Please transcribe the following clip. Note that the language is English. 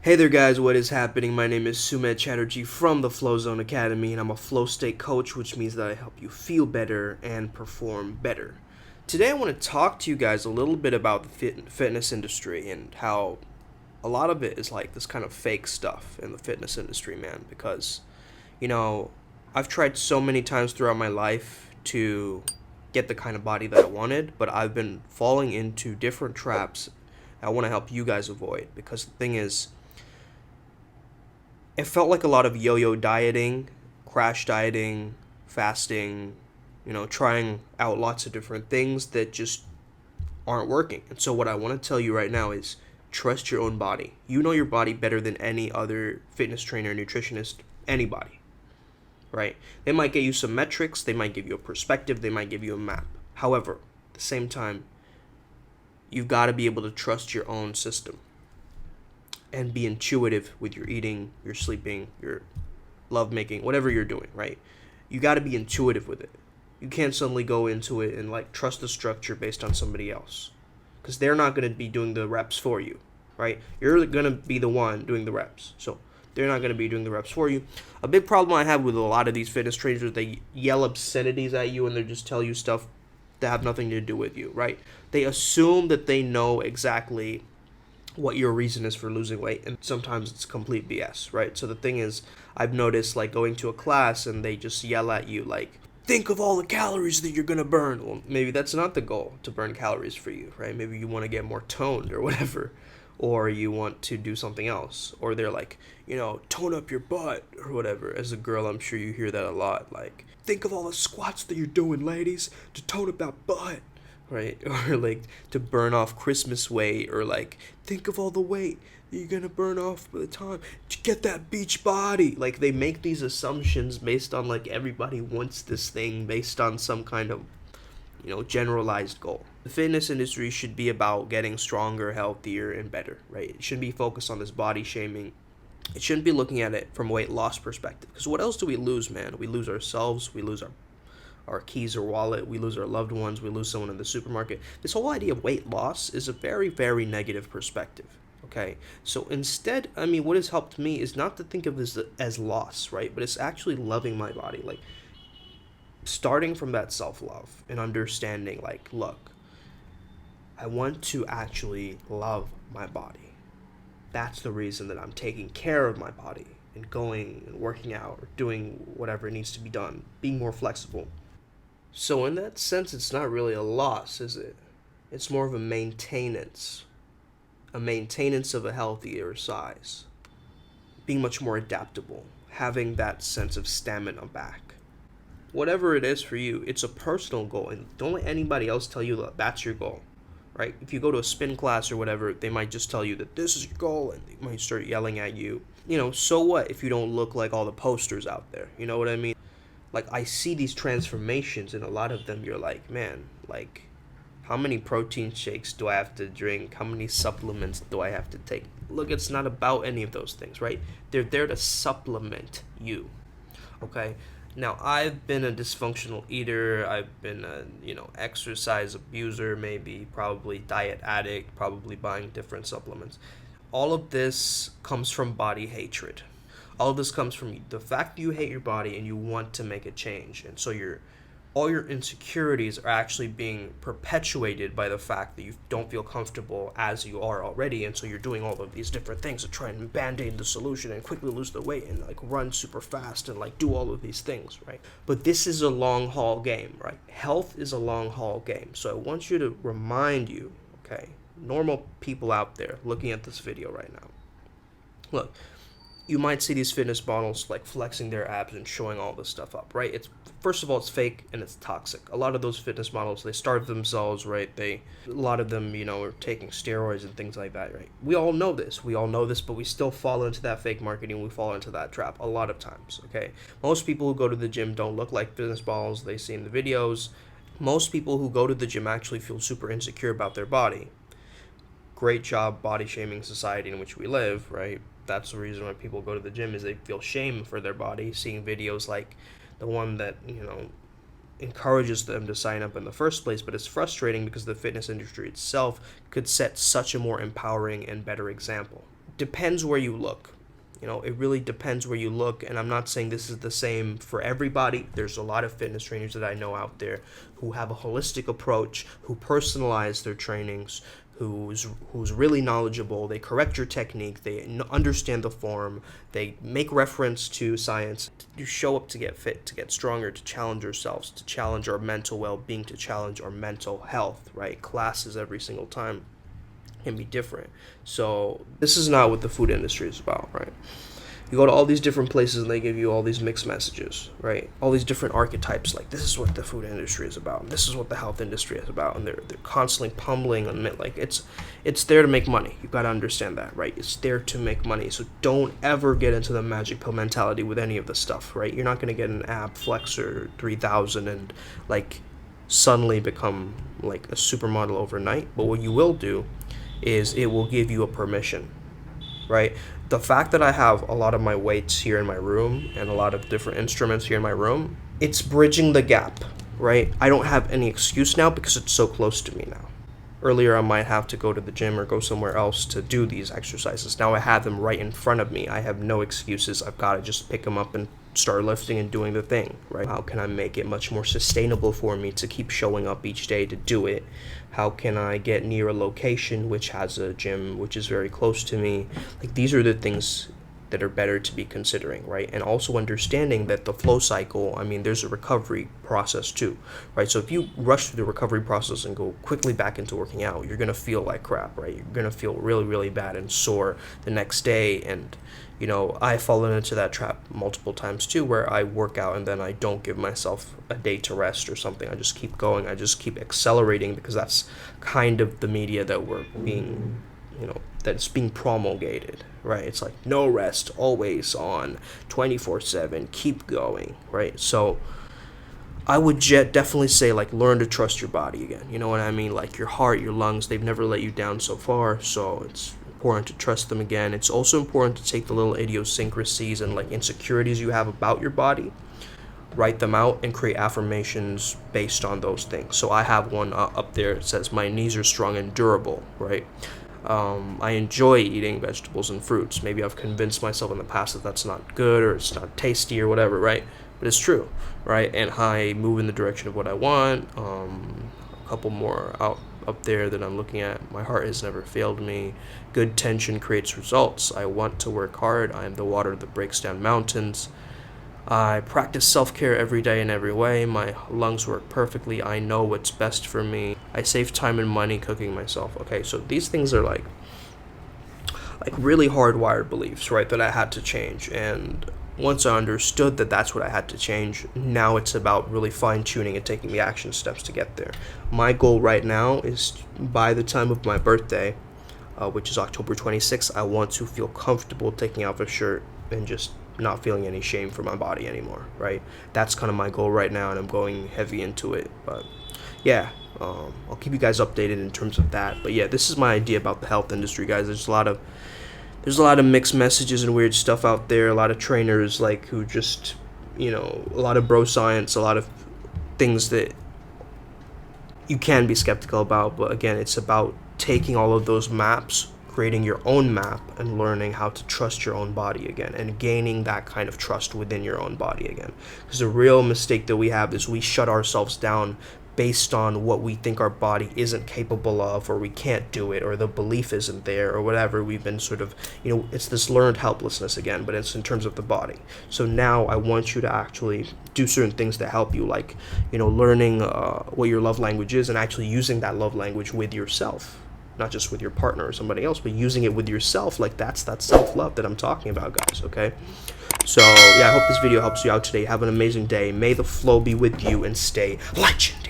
Hey there guys, what is happening? My name is Sumed Chatterjee from the Flow Zone Academy, and I'm a flow state coach, which means that I help you feel better and perform better. Today I want to talk to you guys a little bit about the fitness industry and how a lot of it is like this kind of fake stuff in the fitness industry, man, because, you know, I've tried so many times throughout my life to get the kind of body that I wanted, but I've been falling into different traps I want to help you guys avoid, because the thing is, it felt like a lot of yo-yo dieting, crash dieting, fasting, trying out lots of different things that just aren't working. And so what I want to tell you right now is trust your own body. You know your body better than any other fitness trainer, nutritionist, anybody, right? They might get you some metrics, they might give you a perspective, they might give you a map. However, at the same time, you've got to be able to trust your own system and be intuitive with your eating, your sleeping, your lovemaking, whatever you're doing, right? You got to be intuitive with it. You can't suddenly go into it and like trust the structure based on somebody else, because they're not going to be doing the reps for you, right? You're going to be the one doing the reps. So they're not going to be doing the reps for you. A big problem I have with a lot of these fitness trainers is they yell obscenities at you and they just tell you stuff that have nothing to do with you, right? They assume that they know exactly what your reason is for losing weight, and sometimes it's complete BS, right? So the thing is, I've noticed like going to a class and they just yell at you like, think of all the calories that you're gonna burn. Well, maybe that's not the goal, to burn calories for you, right? Maybe you want to get more toned or whatever, or you want to do something else. Or they're like, tone up your butt or whatever. As a girl, I'm sure you hear that a lot, like, think of all the squats that you're doing, ladies, to tone up that butt, right? Or like to burn off Christmas weight, or like think of all the weight that you're gonna burn off by the time to get that beach body. Like they make these assumptions based on like everybody wants this thing based on some kind of generalized goal. The fitness industry should be about getting stronger, healthier, and better, right? It shouldn't be focused on this body shaming. It shouldn't be looking at it from a weight loss perspective, because what else do we lose, man? We lose ourselves, we lose our keys or wallet, we lose our loved ones, we lose someone in the supermarket. This whole idea of weight loss is a very, very negative perspective. Okay, so instead, what has helped me is not to think of this as loss, right? But it's actually loving my body, like starting from that self-love and understanding, like, look, I want to actually love my body. That's the reason that I'm taking care of my body and going and working out or doing whatever needs to be done, being more flexible. So in that sense, it's not really a loss, is it? It's more of a maintenance of a healthier size, being much more adaptable, having that sense of stamina back. Whatever it is for you, it's a personal goal, and don't let anybody else tell you that that's your goal, right? If you go to a spin class or whatever, they might just tell you that this is your goal, and they might start yelling at you. So what if you don't look like all the posters out there? You know what I mean? Like, I see these transformations, and a lot of them you're like, man, like, how many protein shakes do I have to drink? How many supplements do I have to take? Look, it's not about any of those things, right? They're there to supplement you, okay? Now, I've been a dysfunctional eater. I've been a, exercise abuser, maybe, probably diet addict, probably buying different supplements. All of this comes from body hatred. All of this comes from the fact that you hate your body and you want to make a change. And so all your insecurities are actually being perpetuated by the fact that you don't feel comfortable as you are already. And so you're doing all of these different things to try and band-aid the solution and quickly lose the weight and like run super fast and like do all of these things, right? But this is a long haul game, right? Health is a long haul game. So I want you to remind you, okay, normal people out there looking at this video right now, look, you might see these fitness models like flexing their abs and showing all this stuff up, right? It's, first of all, it's fake and it's toxic. A lot of those fitness models, they starve themselves, right? A lot of them, are taking steroids and things like that, right? We all know this, but we still fall into that fake marketing. We fall into that trap a lot of times, okay? Most people who go to the gym don't look like fitness models they see in the videos. Most people who go to the gym actually feel super insecure about their body. Great job, body shaming society in which we live, right? That's the reason why people go to the gym, is they feel shame for their body, seeing videos like the one that, encourages them to sign up in the first place. But it's frustrating because the fitness industry itself could set such a more empowering and better example. depends where you look. You know, it really depends where you look, and I'm not saying this is the same for everybody. There's a lot of fitness trainers that I know out there who have a holistic approach, who personalize their trainings, who's really knowledgeable. They correct your technique, they understand the form, they make reference to science. You show up to get fit, to get stronger, to challenge ourselves, to challenge our mental well-being, to challenge our mental health, right? Classes every single time can be different. So this is not what the food industry is about, right? You go to all these different places and they give you all these mixed messages, right? All these different archetypes, like this is what the food industry is about, and this is what the health industry is about, and they're constantly pummeling on it. Like it's there to make money. You got to understand that, right? It's there to make money. So don't ever get into the magic pill mentality with any of the stuff, right? You're not going to get an ab flexor 3000 and like suddenly become like a supermodel overnight. But what you will do is it will give you a permission, right? The fact that I have a lot of my weights here in my room and a lot of different instruments here in my room, it's bridging the gap, right? I don't have any excuse now because it's so close to me now. Earlier, I might have to go to the gym or go somewhere else to do these exercises. Now I have them right in front of me. I have no excuses. I've got to just pick them up and start lifting and doing the thing, right? How can I make it much more sustainable for me to keep showing up each day to do it? How can I get near a location which has a gym which is very close to me? Like, these are the things that are better to be considering, right? And also understanding that the flow cycle, I mean, there's a recovery process too, right? So if you rush through the recovery process and go quickly back into working out, you're gonna feel like crap, right? You're gonna feel really, really bad and sore the next day. And you know, I've fallen into that trap multiple times too, where I work out and then I don't give myself a day to rest or something. I just keep going. I just keep accelerating because that's kind of the media that we're being, you know, that's being promulgated, right? It's like no rest, always on, 24/7, keep going, right? So I would definitely say, like, learn to trust your body again. You know what I mean? Like your heart, your lungs, they've never let you down so far, so it's important to trust them again. It's also important to take the little idiosyncrasies and like insecurities you have about your body, write them out, and create affirmations based on those things. So I have one up there. It says, my knees are strong and durable, right? I enjoy eating vegetables and fruits. Maybe I've convinced myself in the past that that's not good or it's not tasty or whatever, right? But it's true, right? And I move in the direction of what I want. A couple more up there that I'm looking at. My heart has never failed me. Good tension creates results. I want to work hard. I am the water that breaks down mountains. I practice self-care every day in every way. My lungs work perfectly. I know what's best for me. I save time and money cooking myself. Okay, so these things are like really hardwired beliefs, right, that I had to change. And once I understood that that's what I had to change, now it's about really fine-tuning and taking the action steps to get there. My goal right now is by the time of my birthday, which is October 26th, I want to feel comfortable taking off a shirt and just not feeling any shame for my body anymore, right? That's kind of my goal right now, and I'm going heavy into it. But yeah, I'll keep you guys updated in terms of that. But yeah, this is my idea about the health industry, guys. There's a lot of mixed messages and weird stuff out there. A lot of trainers like who just, you know, a lot of bro science, a lot of things that you can be skeptical about. But again, it's about taking all of those maps, creating your own map, and learning how to trust your own body again, and gaining that kind of trust within your own body again. Because the real mistake that we have is we shut ourselves down based on what we think our body isn't capable of, or we can't do it, or the belief isn't there, or whatever. We've been sort of, you know, it's this learned helplessness again, but it's in terms of the body. So now I want you to actually do certain things to help you, like, you know, learning what your love language is and actually using that love language with yourself. Not just with your partner or somebody else, but using it with yourself. Like, that's that self-love that I'm talking about, guys, okay? So, yeah, I hope this video helps you out today. Have an amazing day. May the flow be with you, and stay legend.